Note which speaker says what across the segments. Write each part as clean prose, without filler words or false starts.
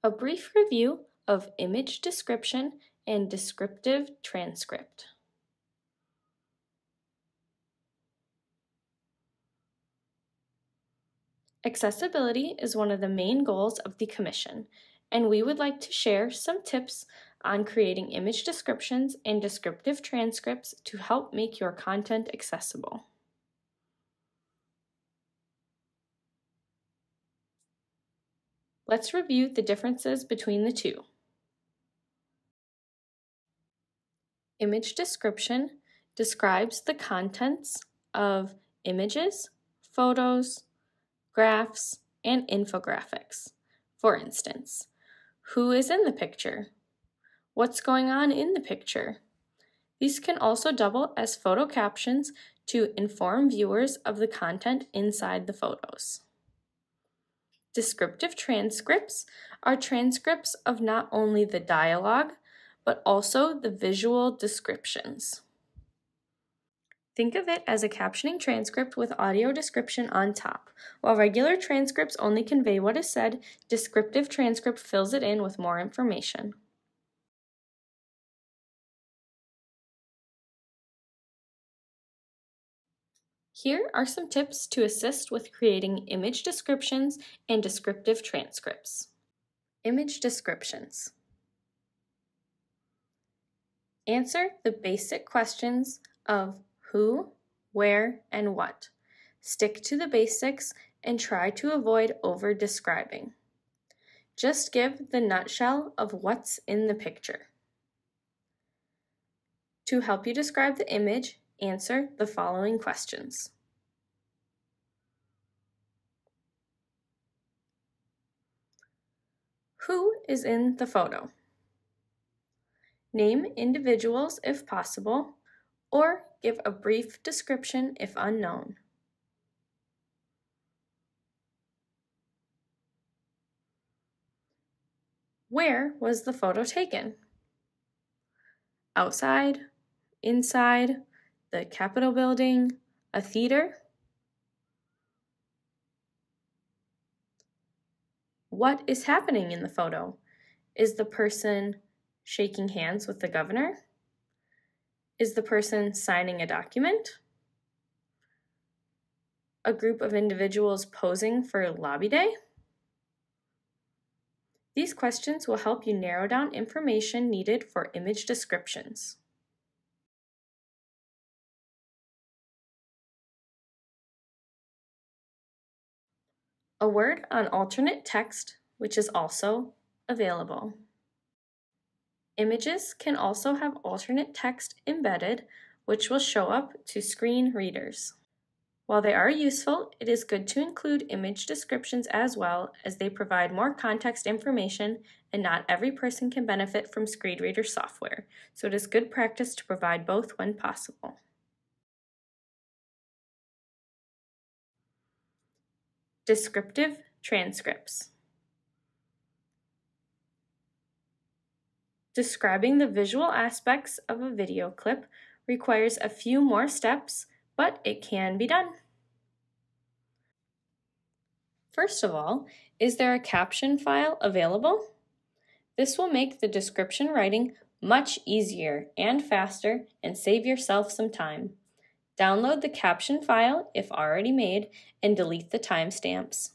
Speaker 1: A brief review of image description and descriptive transcript. Accessibility is one of the main goals of the Commission, and we would like to share some tips on creating image descriptions and descriptive transcripts to help make your content accessible. Let's review the differences between the two. Image description describes the contents of images, photos, graphs, and infographics. For instance, who is in the picture? What's going on in the picture? These can also double as photo captions to inform viewers of the content inside the photos. Descriptive transcripts are transcripts of not only the dialogue, but also the visual descriptions. Think of it as a captioning transcript with audio description on top. While regular transcripts only convey what is said, descriptive transcript fills it in with more information. Here are some tips to assist with creating image descriptions and descriptive transcripts. Image descriptions. Answer the basic questions of who, where, and what. Stick to the basics and try to avoid over-describing. Just give the nutshell of what's in the picture. To help you describe the image, answer the following questions. Who is in the photo? Name individuals if possible, or give a brief description if unknown. Where was the photo taken? Outside, inside, the Capitol building, a theater? What is happening in the photo? Is the person shaking hands with the governor? Is the person signing a document? A group of individuals posing for Lobby Day? These questions will help you narrow down information needed for image descriptions. A word on alternate text, which is also available. Images can also have alternate text embedded, which will show up to screen readers. While they are useful, it is good to include image descriptions as well, as they provide more context information and not every person can benefit from screen reader software, so it is good practice to provide both when possible. Descriptive transcripts. Describing the visual aspects of a video clip requires a few more steps, but it can be done. First of all, is there a caption file available? This will make the description writing much easier and faster and save yourself some time. Download the caption file if already made and delete the timestamps.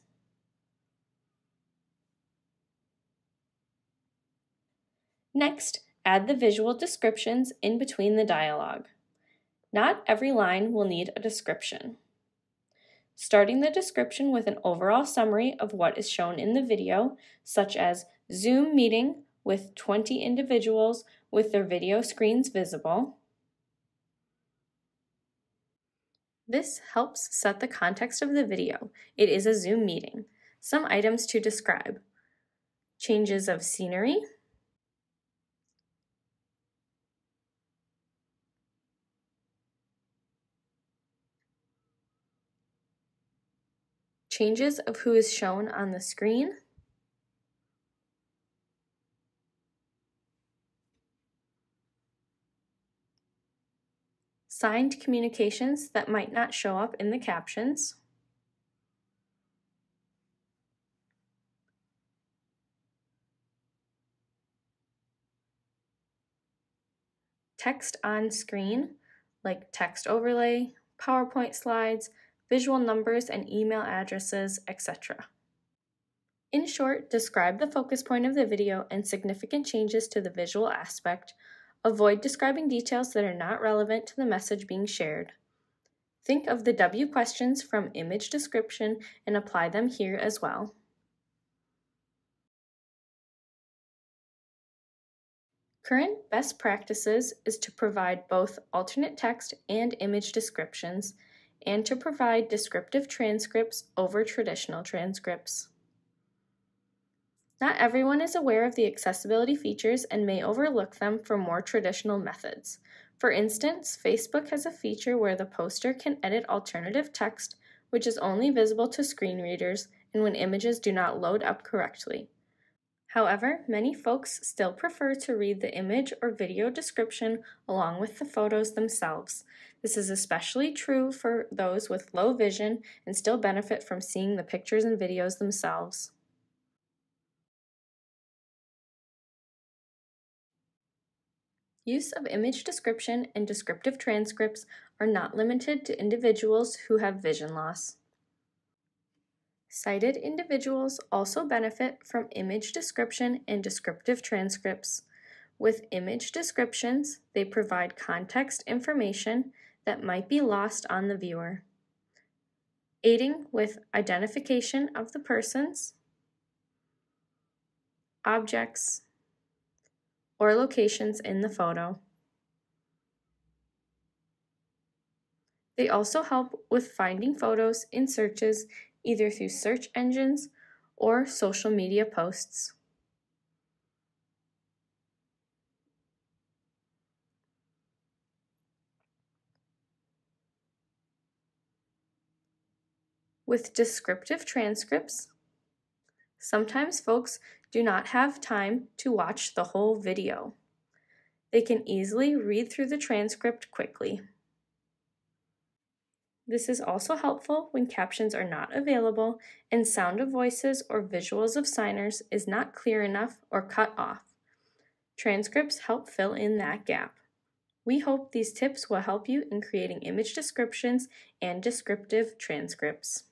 Speaker 1: Next, add the visual descriptions in between the dialogue. Not every line will need a description. Starting the description with an overall summary of what is shown in the video, such as Zoom meeting with 20 individuals with their video screens visible. This helps set the context of the video. It is a Zoom meeting. Some items to describe. Changes of scenery. Changes of who is shown on the screen. Signed communications that might not show up in the captions. text on screen, like text overlay, PowerPoint slides, visual numbers and email addresses, etc. In short, describe the focus point of the video and significant changes to the visual aspect. Avoid describing details that are not relevant to the message being shared. Think of the W questions from image description and apply them here as well. Current best practices is to provide both alternate text and image descriptions, and to provide descriptive transcripts over traditional transcripts. Not everyone is aware of the accessibility features and may overlook them for more traditional methods. For instance, Facebook has a feature where the poster can edit alternative text, which is only visible to screen readers and when images do not load up correctly. However, many folks still prefer to read the image or video description along with the photos themselves. This is especially true for those with low vision and still benefit from seeing the pictures and videos themselves. Use of image description and descriptive transcripts are not limited to individuals who have vision loss. Sighted individuals also benefit from image description and descriptive transcripts. With image descriptions, they provide context information that might be lost on the viewer, aiding with identification of the persons, objects, or locations in the photo. They also help with finding photos in searches either through search engines or social media posts. With descriptive transcripts, sometimes folks do not have time to watch the whole video. They can easily read through the transcript quickly. This is also helpful when captions are not available and sound of voices or visuals of signers is not clear enough or cut off. Transcripts help fill in that gap. We hope these tips will help you in creating image descriptions and descriptive transcripts.